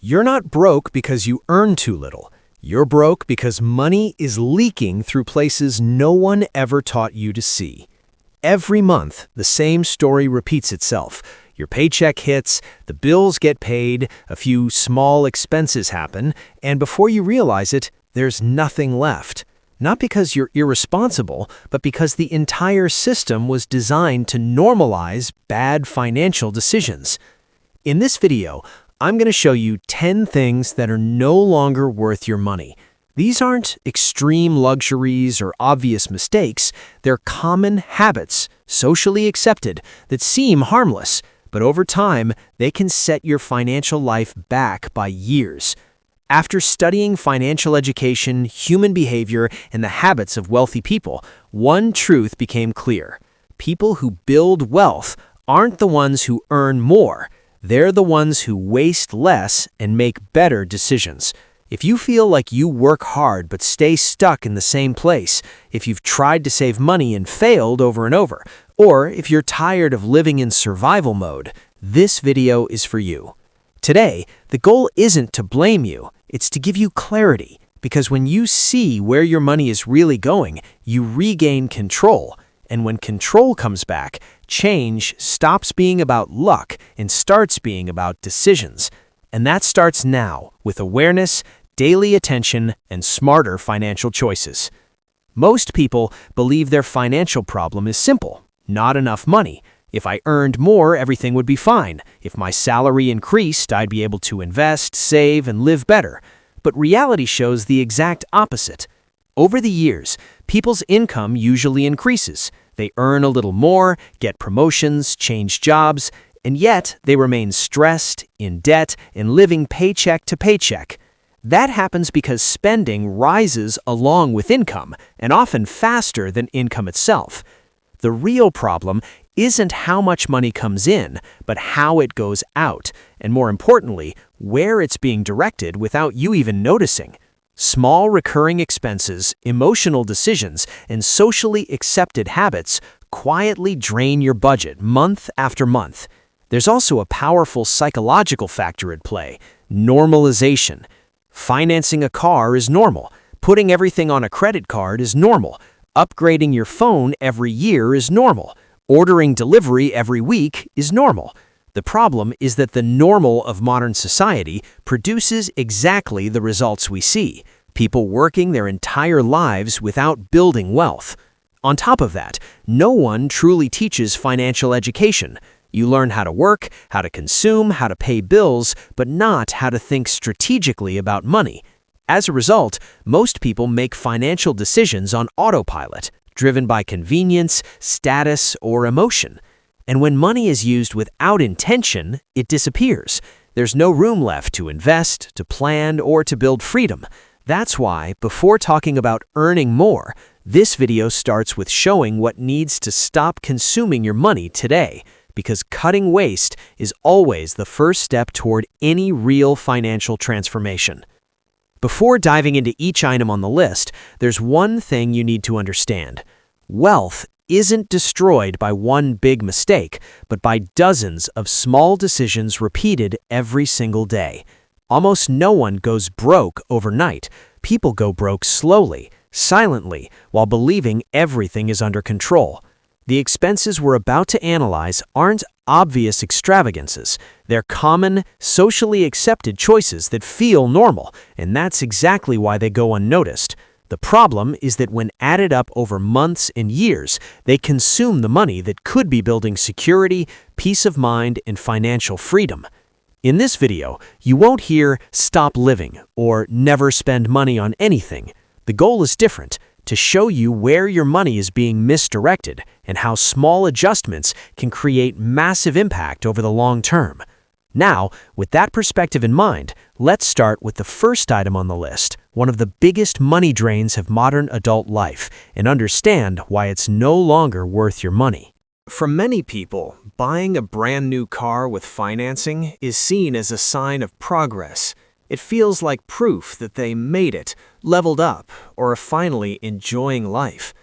You're not broke because you earn too little. You're broke because money is leaking through places no one ever taught you to see. Every month, the same story repeats itself. Your paycheck hits, the bills get paid, a few small expenses happen, and before you realize it, there's nothing left. Not because you're irresponsible, but because the entire system was designed to normalize bad financial decisions. In this video, I'm going to show you 10 things that are no longer worth your money. These aren't extreme luxuries or obvious mistakes. They're common habits, socially accepted, that seem harmless, but over time, they can set your financial life back by years. After studying financial education, human behavior, and the habits of wealthy people, one truth became clear. People who build wealth aren't the ones who earn more. They're the ones who waste less and make better decisions. If you feel like you work hard but stay stuck in the same place, if you've tried to save money and failed over and over, or if you're tired of living in survival mode, this video is for you. Today, the goal isn't to blame you, it's to give you clarity, because when you see where your money is really going, you regain control. And when control comes back, change stops being about luck and starts being about decisions. And that starts now with awareness, daily attention, and smarter financial choices. Most people believe their financial problem is simple: not enough money. If I earned more, everything would be fine. If my salary increased, I'd be able to invest, save, and live better. But reality shows the exact opposite. Over the years, people's income usually increases. They earn a little more, get promotions, change jobs, and yet they remain stressed, in debt, and living paycheck to paycheck. That happens because spending rises along with income, and often faster than income itself. The real problem isn't how much money comes in, but how it goes out, and more importantly, where it's being directed without you even noticing. Small recurring expenses, emotional decisions, and socially accepted habits quietly drain your budget month after month. There's also a powerful psychological factor at play: normalization. Financing a car is normal. Putting everything on a credit card is normal. Upgrading your phone every year is normal. Ordering delivery every week is normal. The problem is that the normal of modern society produces exactly the results we see: people working their entire lives without building wealth. On top of that, no one truly teaches financial education. You learn how to work, how to consume, how to pay bills, but not how to think strategically about money. As a result, most people make financial decisions on autopilot, driven by convenience, status, or emotion. And when money is used without intention, it disappears. There's no room left to invest, to plan, or to build freedom. That's why, before talking about earning more, this video starts with showing what needs to stop consuming your money today, because cutting waste is always the first step toward any real financial transformation. Before diving into each item on the list, there's one thing you need to understand. Wealth isn't destroyed by one big mistake, but by dozens of small decisions repeated every single day. Almost no one goes broke overnight. People go broke slowly, silently, while believing everything is under control. The expenses we're about to analyze aren't obvious extravagances. They're common, socially accepted choices that feel normal, and that's exactly why they go unnoticed. The problem is that when added up over months and years, they consume the money that could be building security, peace of mind, and financial freedom. In this video, you won't hear "stop living" or "never spend money on anything." The goal is different: to show you where your money is being misdirected and how small adjustments can create massive impact over the long term. Now, with that perspective in mind, let's start with the first item on the list, one of the biggest money drains of modern adult life, and understand why it's no longer worth your money. For many people, buying a brand new car with financing is seen as a sign of progress. It feels like proof that they made it, leveled up, or are finally enjoying life.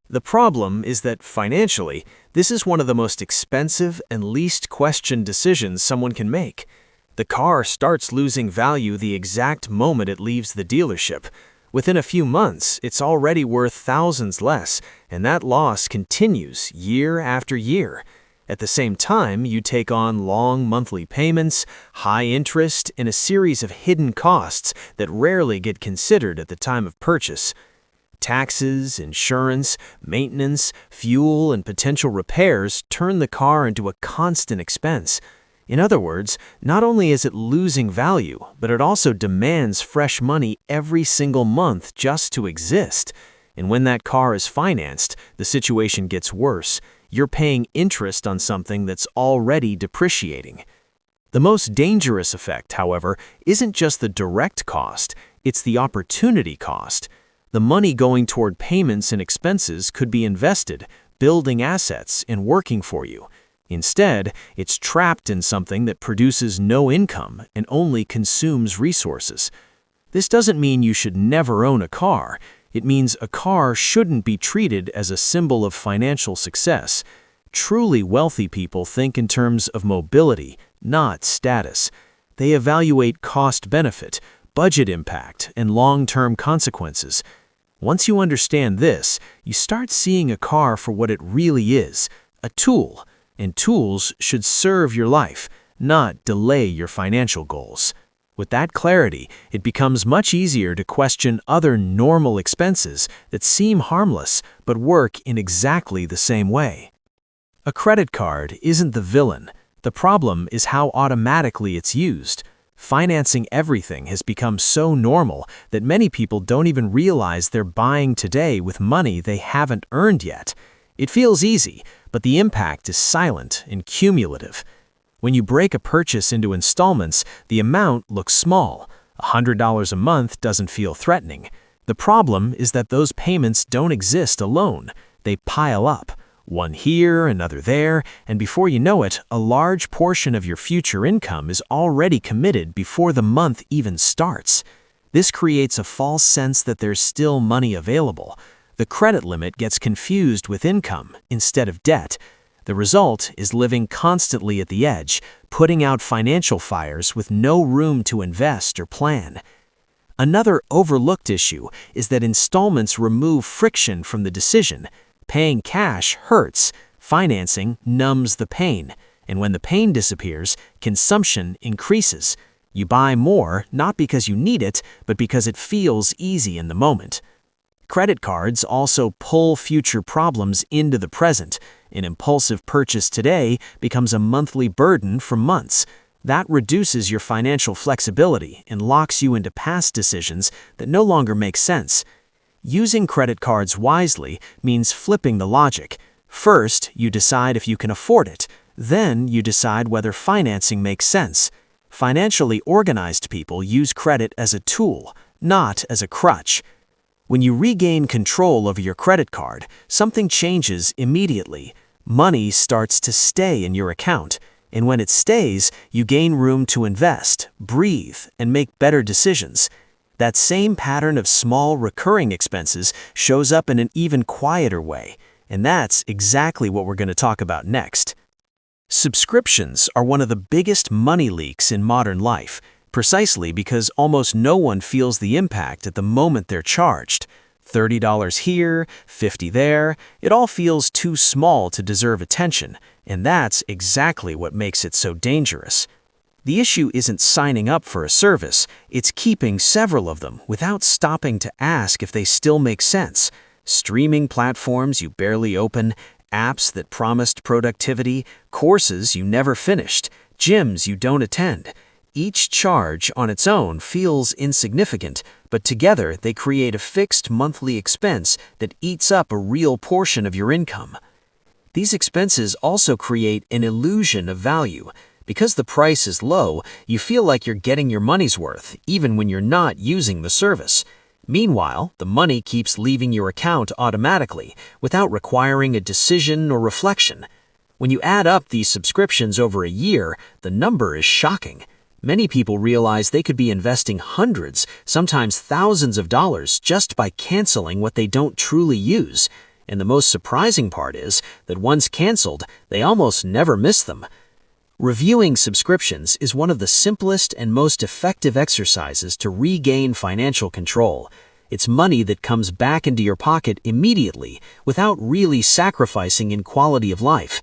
The problem is that financially, this is one of the most expensive and least questioned decisions someone can make. The car starts losing value the exact moment it leaves the dealership. Within a few months, it's already worth thousands less, and that loss continues year after year. At the same time, you take on long monthly payments, high interest, and a series of hidden costs that rarely get considered at the time of purchase. Taxes, insurance, maintenance, fuel, and potential repairs turn the car into a constant expense. In other words, not only is it losing value, but it also demands fresh money every single month just to exist. And when that car is financed, the situation gets worse. You're paying interest on something that's already depreciating. The most dangerous effect, however, isn't just the direct cost, it's the opportunity cost. The money going toward payments and expenses could be invested, building assets, and working for you. Instead, it's trapped in something that produces no income and only consumes resources. This doesn't mean you should never own a car. It means a car shouldn't be treated as a symbol of financial success. Truly wealthy people think in terms of mobility, not status. They evaluate cost-benefit, budget impact, and long-term consequences. Once you understand this, you start seeing a car for what it really is, a tool. And tools should serve your life, not delay your financial goals. With that clarity, it becomes much easier to question other normal expenses that seem harmless but work in exactly the same way. A credit card isn't the villain. The problem is how automatically it's used. Financing everything has become so normal that many people don't even realize they're buying today with money they haven't earned yet. It feels easy, but the impact is silent and cumulative. When you break a purchase into installments, the amount looks small. $100 a month doesn't feel threatening. The problem is that those payments don't exist alone. They pile up, one here, another there, and before you know it, a large portion of your future income is already committed before the month even starts. This creates a false sense that there's still money available. The credit limit gets confused with income instead of debt. The result is living constantly at the edge, putting out financial fires with no room to invest or plan. Another overlooked issue is that installments remove friction from the decision. Paying cash hurts, financing numbs the pain, and when the pain disappears, consumption increases. You buy more not because you need it, but because it feels easy in the moment. Credit cards also pull future problems into the present. An impulsive purchase today becomes a monthly burden for months. That reduces your financial flexibility and locks you into past decisions that no longer make sense. Using credit cards wisely means flipping the logic. First, you decide if you can afford it. Then, you decide whether financing makes sense. Financially organized people use credit as a tool, not as a crutch. When you regain control over your credit card, something changes immediately. Money starts to stay in your account, and when it stays, you gain room to invest, breathe, and make better decisions. That same pattern of small recurring expenses shows up in an even quieter way, and that's exactly what we're going to talk about next. Subscriptions are one of the biggest money leaks in modern life, precisely because almost no one feels the impact at the moment they're charged. $30 here, $50 there, it all feels too small to deserve attention, and that's exactly what makes it so dangerous. The issue isn't signing up for a service, it's keeping several of them without stopping to ask if they still make sense. Streaming platforms you barely open, apps that promised productivity, courses you never finished, gyms you don't attend. Each charge on its own feels insignificant, but together they create a fixed monthly expense that eats up a real portion of your income. These expenses also create an illusion of value. Because the price is low, you feel like you're getting your money's worth, even when you're not using the service. Meanwhile, the money keeps leaving your account automatically, without requiring a decision or reflection. When you add up these subscriptions over a year, the number is shocking. Many people realize they could be investing hundreds, sometimes thousands of dollars just by canceling what they don't truly use. And the most surprising part is that once canceled, they almost never miss them. Reviewing subscriptions is one of the simplest and most effective exercises to regain financial control. It's money that comes back into your pocket immediately without really sacrificing in quality of life.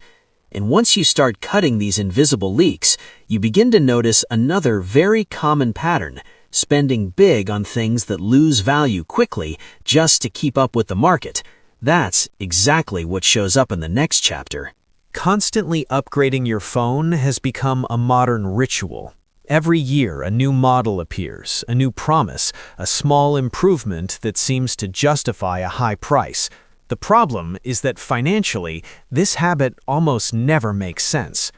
And once you start cutting these invisible leaks, you begin to notice another very common pattern: spending big on things that lose value quickly just to keep up with the market. That's exactly what shows up in the next chapter. Constantly upgrading your phone has become a modern ritual. Every year, a new model appears, a new promise, a small improvement that seems to justify a high price. The problem is that financially, this habit almost never makes sense.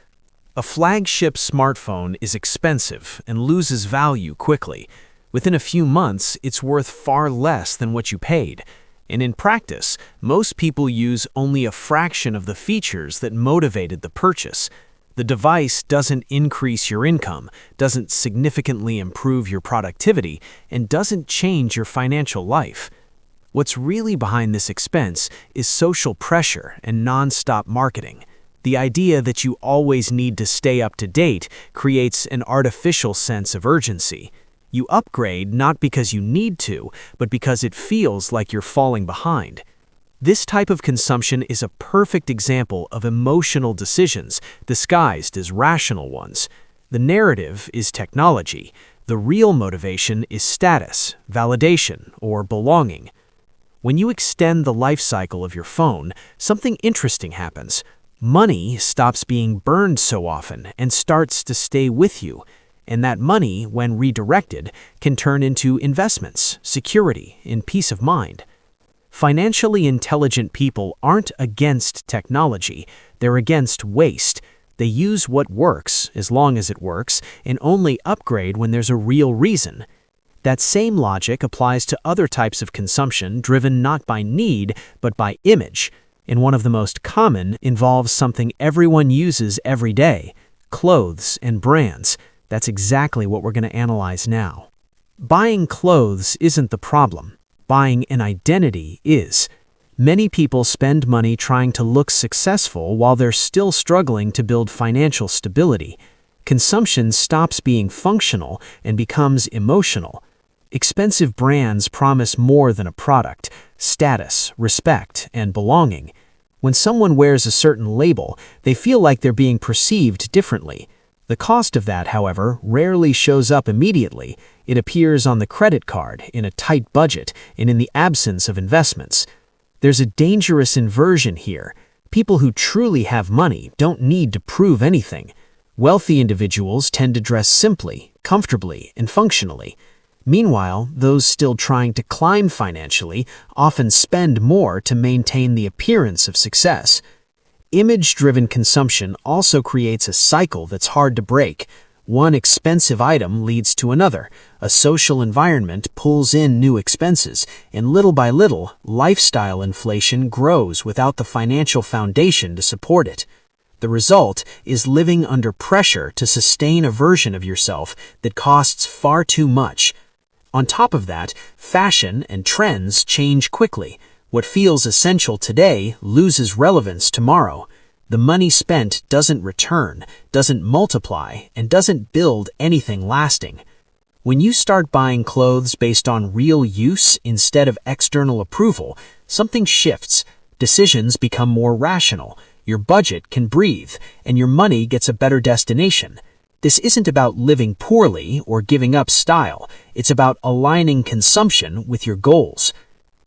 A flagship smartphone is expensive and loses value quickly. Within a few months, it's worth far less than what you paid. And in practice, most people use only a fraction of the features that motivated the purchase. The device doesn't increase your income, doesn't significantly improve your productivity, and doesn't change your financial life. What's really behind this expense is social pressure and non-stop marketing. The idea that you always need to stay up to date creates an artificial sense of urgency. You upgrade not because you need to, but because it feels like you're falling behind. This type of consumption is a perfect example of emotional decisions disguised as rational ones. The narrative is technology. The real motivation is status, validation, or belonging. When you extend the life cycle of your phone, something interesting happens. Money stops being burned so often and starts to stay with you. And that money, when redirected, can turn into investments, security, and peace of mind. Financially intelligent people aren't against technology, they're against waste. They use what works, as long as it works, and only upgrade when there's a real reason. That same logic applies to other types of consumption driven not by need, but by image. And one of the most common involves something everyone uses every day: clothes and brands. That's exactly what we're going to analyze now. Buying clothes isn't the problem. Buying an identity is. Many people spend money trying to look successful while they're still struggling to build financial stability. Consumption stops being functional and becomes emotional. Expensive brands promise more than a product: status, respect, and belonging. When someone wears a certain label, they feel like they're being perceived differently. The cost of that, however, rarely shows up immediately. It appears on the credit card, in a tight budget, and in the absence of investments. There's a dangerous inversion here. People who truly have money don't need to prove anything. Wealthy individuals tend to dress simply, comfortably, and functionally. Meanwhile, those still trying to climb financially often spend more to maintain the appearance of success. Image-driven consumption also creates a cycle that's hard to break. One expensive item leads to another. A social environment pulls in new expenses, and little by little, lifestyle inflation grows without the financial foundation to support it. The result is living under pressure to sustain a version of yourself that costs far too much. On top of that, fashion and trends change quickly. What feels essential today loses relevance tomorrow. The money spent doesn't return, doesn't multiply, and doesn't build anything lasting. When you start buying clothes based on real use instead of external approval, something shifts. Decisions become more rational, your budget can breathe, and your money gets a better destination. This isn't about living poorly or giving up style. It's about aligning consumption with your goals.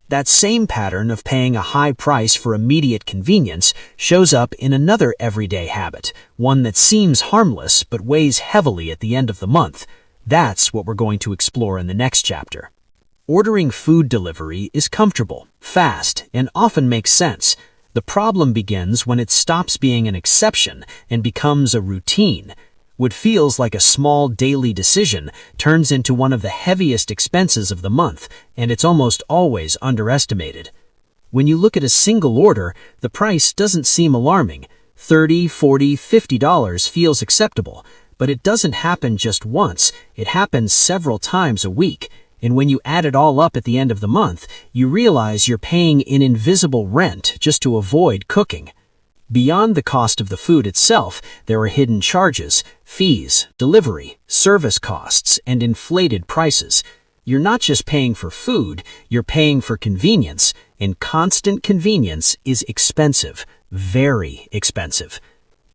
That same pattern of paying a high price for immediate convenience shows up in another everyday habit, one that seems harmless but weighs heavily at the end of the month. That's what we're going to explore in the next chapter. Ordering food delivery is comfortable, fast, and often makes sense. The problem begins when it stops being an exception and becomes a routine. What feels like a small daily decision turns into one of the heaviest expenses of the month, and it's almost always underestimated. When you look at a single order, the price doesn't seem alarming. $30, $40, $50 feels acceptable, but it doesn't happen just once. It happens several times a week, and when you add it all up at the end of the month, you realize you're paying an invisible rent just to avoid cooking. Beyond the cost of the food itself, there are hidden charges, fees, delivery, service costs, and inflated prices. You're not just paying for food, you're paying for convenience, and constant convenience is expensive, very expensive.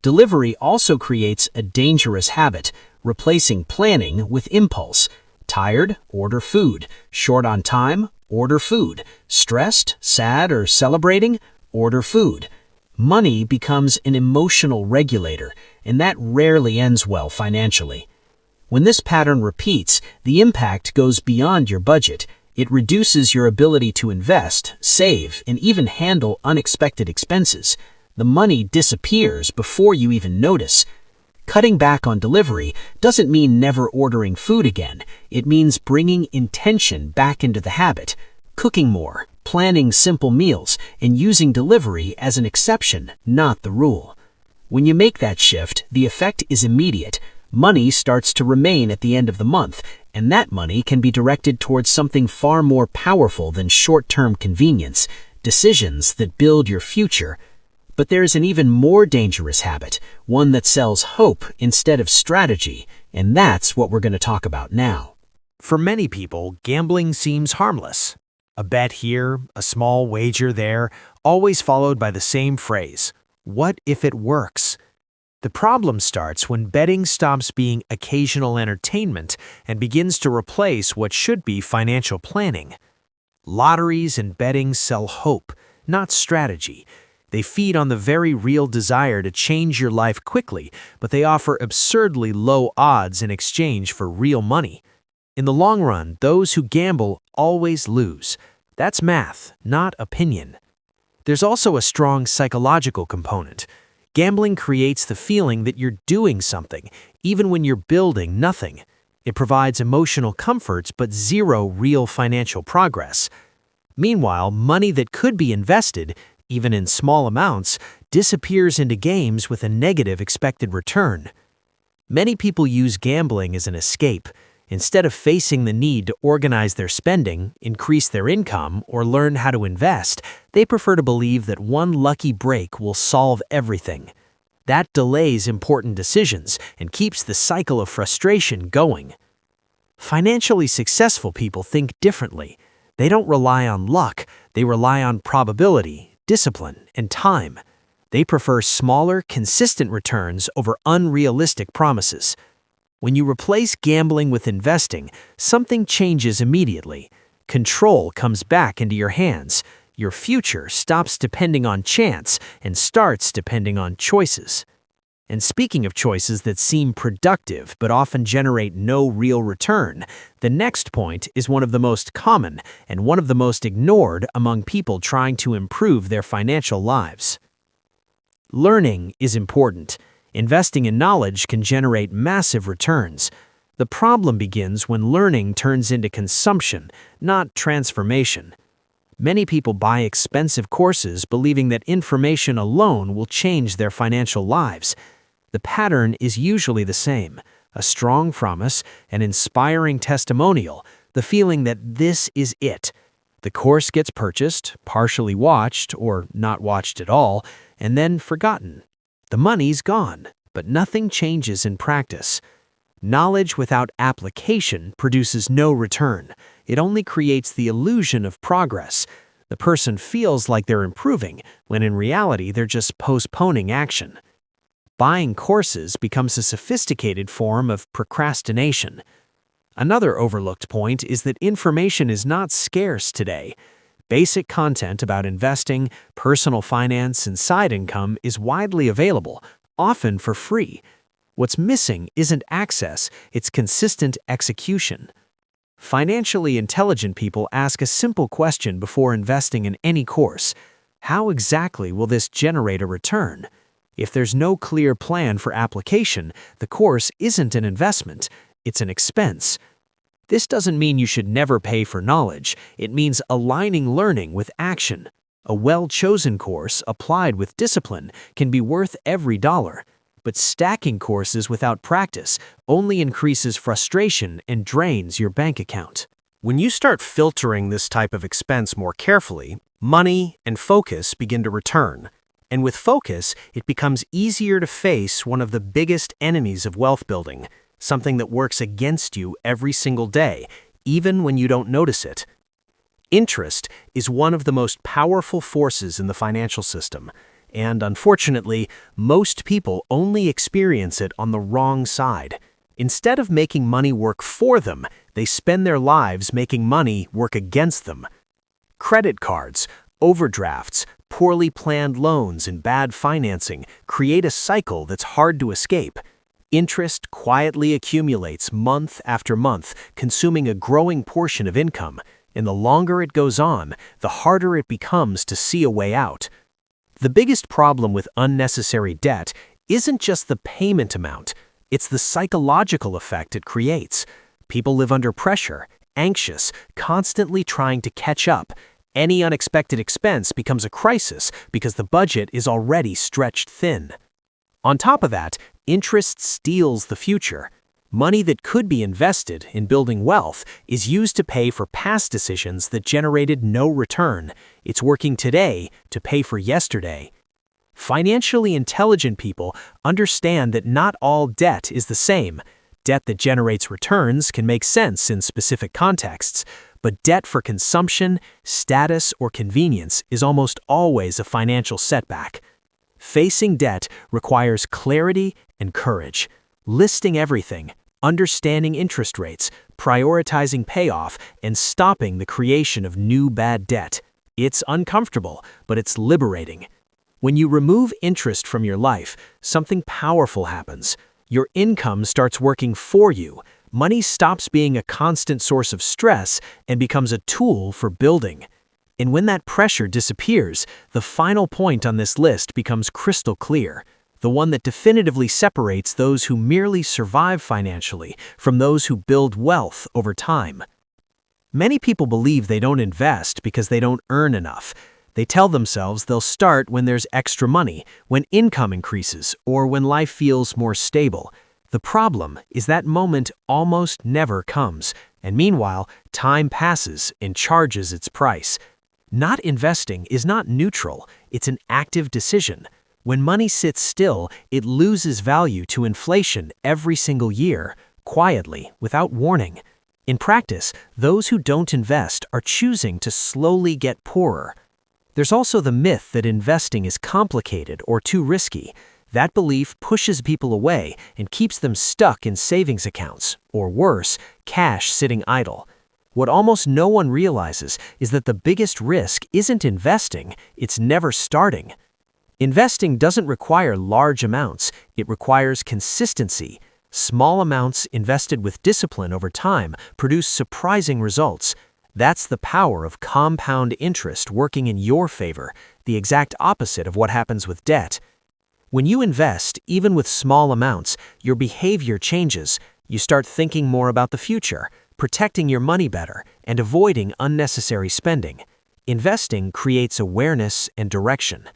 Delivery also creates a dangerous habit, replacing planning with impulse. Tired? Order food. Short on time? Order food. Stressed, sad, or celebrating? Order food. Money becomes an emotional regulator, and that rarely ends well financially. When this pattern repeats, the impact goes beyond your budget. It reduces your ability to invest, save, and even handle unexpected expenses. The money disappears before you even notice. Cutting back on delivery doesn't mean never ordering food again. It means bringing intention back into the habit, cooking more, planning simple meals, and using delivery as an exception, not the rule. When you make that shift, the effect is immediate. Money starts to remain at the end of the month, and that money can be directed towards something far more powerful than short-term convenience, decisions that build your future. But there's an even more dangerous habit, one that sells hope instead of strategy, and that's what we're going to talk about now. For many people, gambling seems harmless. A bet here, a small wager there, always followed by the same phrase, "What if it works?" The problem starts when betting stops being occasional entertainment and begins to replace what should be financial planning. Lotteries and betting sell hope, not strategy. They feed on the very real desire to change your life quickly, but they offer absurdly low odds in exchange for real money. In the long run, those who gamble always lose. That's math, not opinion. There's also a strong psychological component. Gambling creates the feeling that you're doing something, even when you're building nothing. It provides emotional comforts but zero real financial progress. Meanwhile, money that could be invested, even in small amounts, disappears into games with a negative expected return. Many people use gambling as an escape. Instead of facing the need to organize their spending, increase their income, or learn how to invest, they prefer to believe that one lucky break will solve everything. That delays important decisions and keeps the cycle of frustration going. Financially successful people think differently. They don't rely on luck, they rely on probability, discipline, and time. They prefer smaller, consistent returns over unrealistic promises. When you replace gambling with investing, something changes immediately. Control comes back into your hands. Your future stops depending on chance and starts depending on choices. And speaking of choices that seem productive but often generate no real return, the next point is one of the most common and one of the most ignored among people trying to improve their financial lives. Learning is important. Investing in knowledge can generate massive returns. The problem begins when learning turns into consumption, not transformation. Many people buy expensive courses believing that information alone will change their financial lives. The pattern is usually the same: a strong promise, an inspiring testimonial, the feeling that this is it. The course gets purchased, partially watched, or not watched at all, and then forgotten. The money's gone, but nothing changes in practice. Knowledge without application produces no return. It only creates the illusion of progress. The person feels like they're improving, when in reality they're just postponing action. Buying courses becomes a sophisticated form of procrastination. Another overlooked point is that information is not scarce today. Basic content about investing, personal finance, and side income is widely available, often for free. What's missing isn't access, it's consistent execution. Financially intelligent people ask a simple question before investing in any course: how exactly will this generate a return? If there's no clear plan for application, the course isn't an investment, it's an expense. This doesn't mean you should never pay for knowledge. It means aligning learning with action. A well-chosen course, applied with discipline, can be worth every dollar. But stacking courses without practice only increases frustration and drains your bank account. When you start filtering this type of expense more carefully, money and focus begin to return. And with focus, it becomes easier to face one of the biggest enemies of wealth building, something that works against you every single day, even when you don't notice it. Interest is one of the most powerful forces in the financial system, and unfortunately, most people only experience it on the wrong side. Instead of making money work for them, they spend their lives making money work against them. Credit cards, overdrafts, poorly planned loans, and bad financing create a cycle that's hard to escape. Interest quietly accumulates month after month, consuming a growing portion of income, and the longer it goes on, the harder it becomes to see a way out. The biggest problem with unnecessary debt isn't just the payment amount, it's the psychological effect it creates. People live under pressure, anxious, constantly trying to catch up. Any unexpected expense becomes a crisis because the budget is already stretched thin. On top of that, interest steals the future. Money that could be invested in building wealth is used to pay for past decisions that generated no return. It's working today to pay for yesterday. Financially intelligent people understand that not all debt is the same. Debt that generates returns can make sense in specific contexts, but debt for consumption, status, or convenience is almost always a financial setback. Facing debt requires clarity and courage. Listing everything, understanding interest rates, prioritizing payoff, and stopping the creation of new bad debt. It's uncomfortable, but it's liberating. When you remove interest from your life, something powerful happens. Your income starts working for you. Money stops being a constant source of stress and becomes a tool for building. And when that pressure disappears, the final point on this list becomes crystal clear, the one that definitively separates those who merely survive financially from those who build wealth over time. Many people believe they don't invest because they don't earn enough. They tell themselves they'll start when there's extra money, when income increases, or when life feels more stable. The problem is that moment almost never comes, and meanwhile, time passes and charges its price. Not investing is not neutral, it's an active decision. When money sits still, it loses value to inflation every single year, quietly, without warning. In practice, those who don't invest are choosing to slowly get poorer. There's also the myth that investing is complicated or too risky. That belief pushes people away and keeps them stuck in savings accounts, or worse, cash sitting idle. What almost no one realizes is that the biggest risk isn't investing, it's never starting. Investing doesn't require large amounts, it requires consistency. Small amounts invested with discipline over time produce surprising results. That's the power of compound interest working in your favor, the exact opposite of what happens with debt. When you invest, even with small amounts, your behavior changes. You start thinking more about the future, protecting your money better, and avoiding unnecessary spending. Investing creates awareness and direction.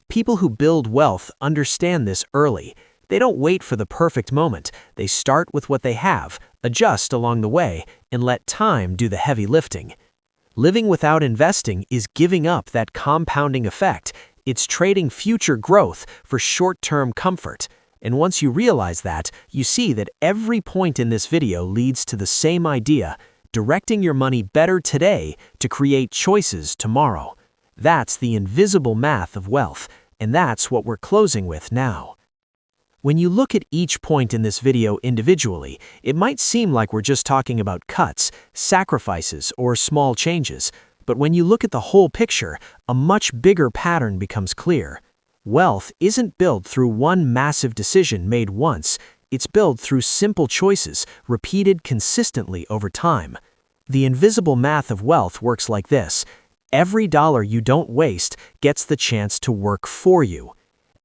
People who build wealth understand this early. They don't wait for the perfect moment. They start with what they have, adjust along the way, and let time do the heavy lifting. Living without investing is giving up that compounding effect. It's trading future growth for short-term comfort. And once you realize that, you see that every point in this video leads to the same idea, directing your money better today to create choices tomorrow. That's the invisible math of wealth, and that's what we're closing with now. When you look at each point in this video individually, it might seem like we're just talking about cuts, sacrifices, or small changes. But when you look at the whole picture, a much bigger pattern becomes clear. Wealth isn't built through one massive decision made once. It's built through simple choices, repeated consistently over time. The invisible math of wealth works like this. Every dollar you don't waste gets the chance to work for you.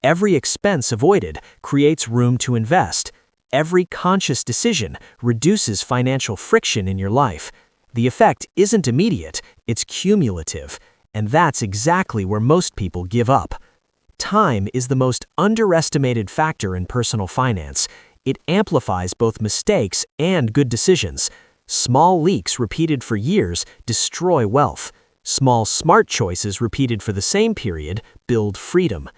Every expense avoided creates room to invest. Every conscious decision reduces financial friction in your life. The effect isn't immediate, it's cumulative, and that's exactly where most people give up. Time is the most underestimated factor in personal finance. It amplifies both mistakes and good decisions. Small leaks repeated for years destroy wealth. Small smart choices repeated for the same period build freedom.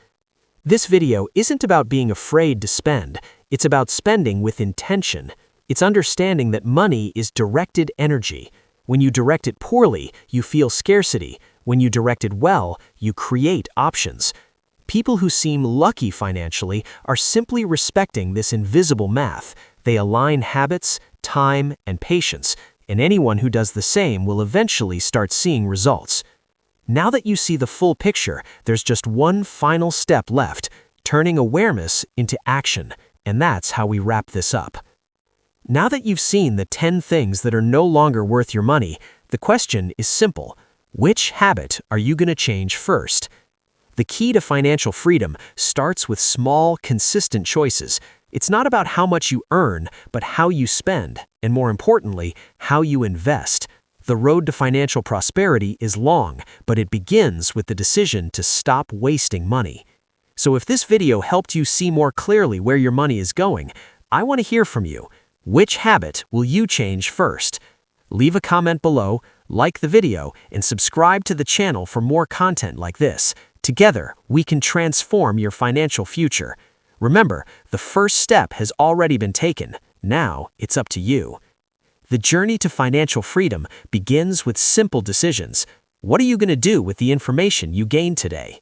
This video isn't about being afraid to spend, it's about spending with intention. It's understanding that money is directed energy. When you direct it poorly, you feel scarcity. When you direct it well, you create options. People who seem lucky financially are simply respecting this invisible math. They align habits, time, and patience, and anyone who does the same will eventually start seeing results. Now that you see the full picture, there's just one final step left, turning awareness into action, and that's how we wrap this up. Now that you've seen the 10 things that are no longer worth your money, the question is simple. Which habit are you going to change first? The key to financial freedom starts with small, consistent choices. It's not about how much you earn, but how you spend, and more importantly, how you invest. The road to financial prosperity is long, but it begins with the decision to stop wasting money. So if this video helped you see more clearly where your money is going, I want to hear from you. Which habit will you change first? Leave a comment below, like the video, and subscribe to the channel for more content like this. Together, we can transform your financial future. Remember, the first step has already been taken. Now, it's up to you. The journey to financial freedom begins with simple decisions. What are you going to do with the information you gained today?